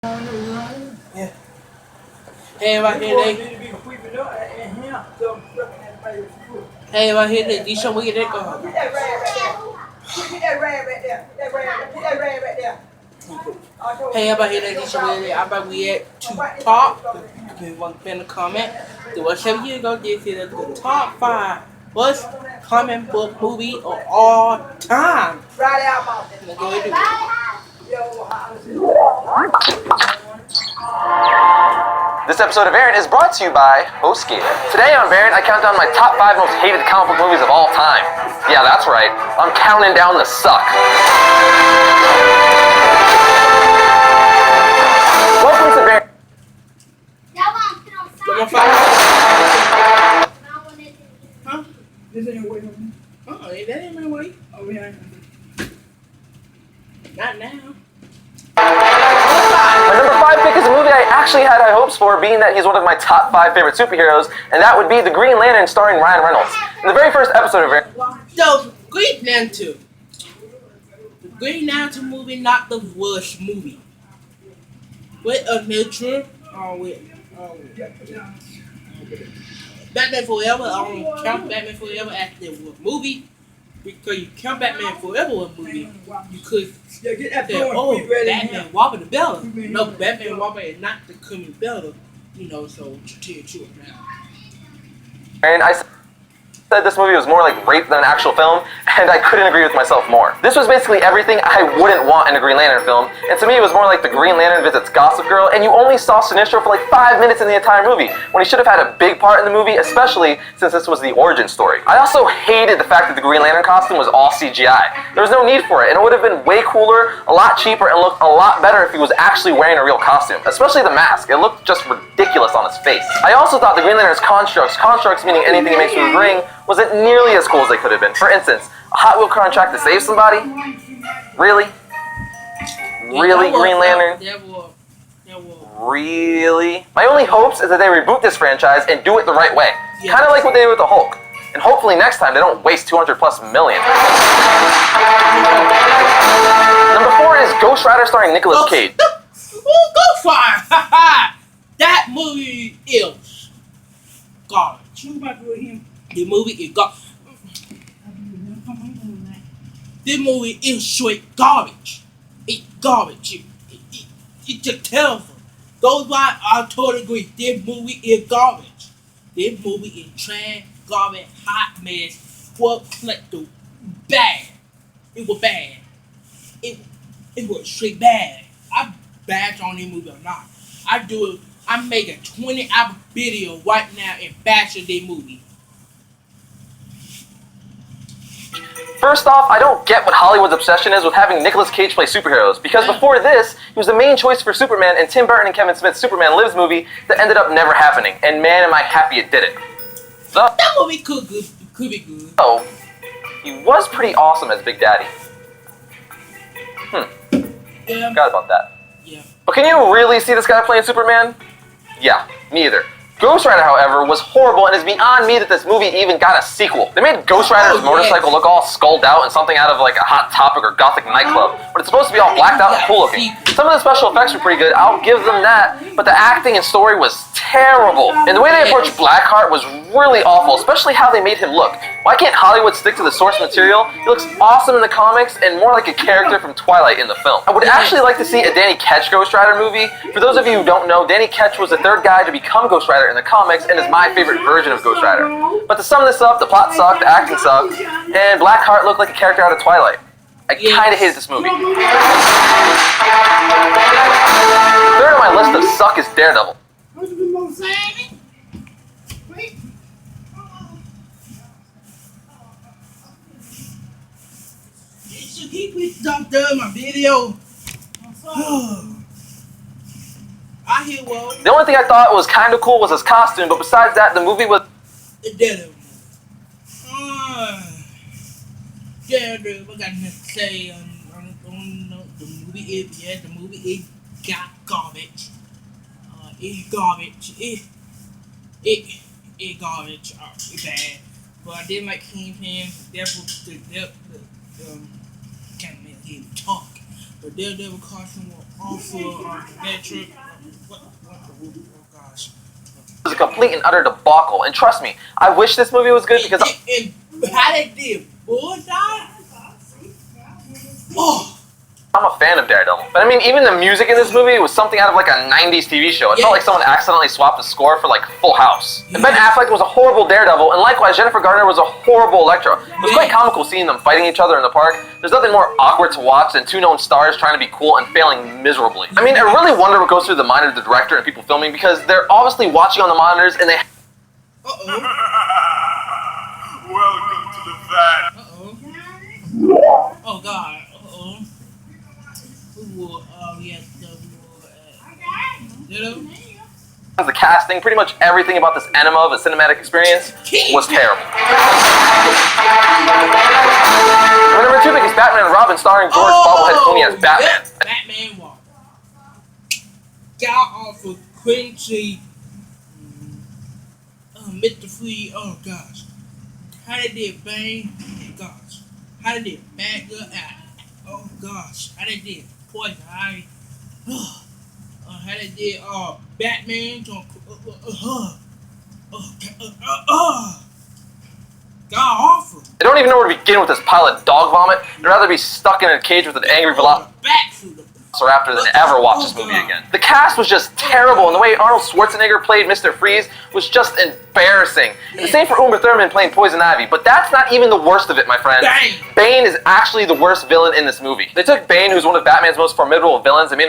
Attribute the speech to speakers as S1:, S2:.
S1: Yeah. Hey, right here, hey, right here, they show me that.
S2: Get that rag right there. Get that rag right there. Get that rag right there.
S1: Hey, about here, they show me that. I bet we at to top. Give me one pin a comment. Do what 7 years ago, this is the top 5 worst comic book movie of all time.
S2: Right out, mouth.
S1: Let's go ahead and do
S3: This episode of Variant is brought to you by Wost. Today on Variant, I count down my top 5 most hated comic book movies of all time. Yeah, that's right. I'm counting down the suck. Welcome to Variant.
S1: Number 5. Huh?
S2: This ain't your way, no?
S1: Oh, that ain't my way.
S2: Oh, yeah.
S1: Not now.
S3: My number 5 pick is a movie I actually had high hopes for, being that he's one of my top 5 favorite superheroes, and that would be The Green Lantern starring Ryan Reynolds. In the very first episode of Variant,
S1: So, Green Lantern. The Green Lantern movie, not the worst movie. With a nature, with Batman Forever, I don't count Batman Forever as the movie. Because you count Batman Forever a movie, you could say, oh, Batman Robin the Better. No, Batman Robin is not the coming better. So to tell you the truth now.
S3: and I said this movie was more like rape than an actual film, and I couldn't agree with myself more. This was basically everything I wouldn't want in a Green Lantern film, and to me it was more like the Green Lantern visits Gossip Girl, and you only saw Sinestro for like 5 minutes in the entire movie, when he should have had a big part in the movie, especially since this was the origin story. I also hated the fact that the Green Lantern costume was all CGI. There was no need for it, and it would have been way cooler, a lot cheaper, and looked a lot better if he was actually wearing a real costume, especially the mask. It looked just ridiculous on his face. I also thought the Green Lantern's constructs meaning anything he makes with his ring, wasn't nearly as cool as they could have been. For instance, a Hot Wheel contract to save somebody? Really? Really, Green Lantern? Really? My only hopes is that they reboot this franchise and do it the right way. Kind of like what they did with the Hulk. And hopefully next time they don't waste 200+ million. Number 4 is Ghost Rider starring Nicolas Cage.
S1: Ghost Rider! That movie is garbage. The movie is garbage. This movie is straight garbage. It's garbage. It's just terrible. Those why I totally agree. This movie is garbage. This movie is trash, garbage, hot mess, well collected, bad. It was bad. It was straight bad. I bash on this movie or not. I make a 20-hour video right now and bash on this movie.
S3: First off, I don't get what Hollywood's obsession is with having Nicolas Cage play superheroes, because before this, he was the main choice for Superman in Tim Burton and Kevin Smith's Superman Lives movie that ended up never happening, and man am I happy it did it. So,
S1: that movie could be good.
S3: So, he was pretty awesome as Big Daddy.
S1: Yeah.
S3: Forgot about that.
S1: Yeah.
S3: But can you really see this guy playing Superman? Yeah, me either. Ghost Rider, however, was horrible, and it's beyond me that this movie even got a sequel. They made Ghost Rider's motorcycle look all skulled out and something out of like a Hot Topic or Gothic nightclub, but it's supposed to be all blacked out and cool looking. Some of the special effects were pretty good, I'll give them that, but the acting and story was terrible. And the way they approached Blackheart was really awful, especially how they made him look. Why can't Hollywood stick to the source material? He looks awesome in the comics and more like a character from Twilight in the film. I would actually like to see a Danny Ketch Ghost Rider movie. For those of you who don't know, Danny Ketch was the 3rd guy to become Ghost Rider in the comics and is my favorite version of Ghost Rider. But to sum this up, the plot sucked, the acting sucked, and Blackheart looked like a character out of Twilight. I kinda hated this movie. 3rd on my list of suck is Daredevil.
S1: Should he please stop doing my video? I hear well.
S3: The only thing I thought was kind of cool was his costume, but besides that, the movie was...
S1: Daredevil. Daredevil, I got nothing to say. The movie is got garbage. It's garbage. It's garbage. It's bad. But I did like Kingpin. Can't make him talk. But Daredevil costume was Also, Metro. What the movie? Oh gosh.
S3: It was a complete and utter debacle. And trust me, I wish this movie was good because
S1: And how they did bullseye? Oh.
S3: I'm a fan of Daredevil. But I mean, even the music in this movie was something out of like a 90s TV show. It felt like someone accidentally swapped the score for like Full House. And Ben Affleck was a horrible Daredevil, and likewise Jennifer Garner was a horrible Elektra. It was quite comical seeing them fighting each other in the park. There's nothing more awkward to watch than two known stars trying to be cool and failing miserably. I mean, I really wonder what goes through the mind of the director and people filming, because they're obviously watching on the monitors and they...
S4: Welcome to the van.
S1: Oh God.
S3: The casting, pretty much everything about this enema of a cinematic experience was terrible. Number 2 pick is Batman and Robin, starring George Bobblehead Clooney as Batman.
S1: Batman walk. Got off of Quincy. Mr. Free. Oh gosh. How they did Bane. Oh gosh. How they did Bad Girl. Oh gosh. How they did Poison Ivy. How they did Batman. God awful.
S3: They don't even know where to begin with this pile of dog vomit. They'd rather be stuck in a cage with an angry velociraptor than ever watch this movie again. The cast was just terrible, and the way Arnold Schwarzenegger played Mr. Freeze was just embarrassing. And the same for Uma Thurman playing Poison Ivy, but that's not even the worst of it, my friend. Bane is actually the worst villain in this movie. They took Bane, who's one of Batman's most formidable villains, and made him a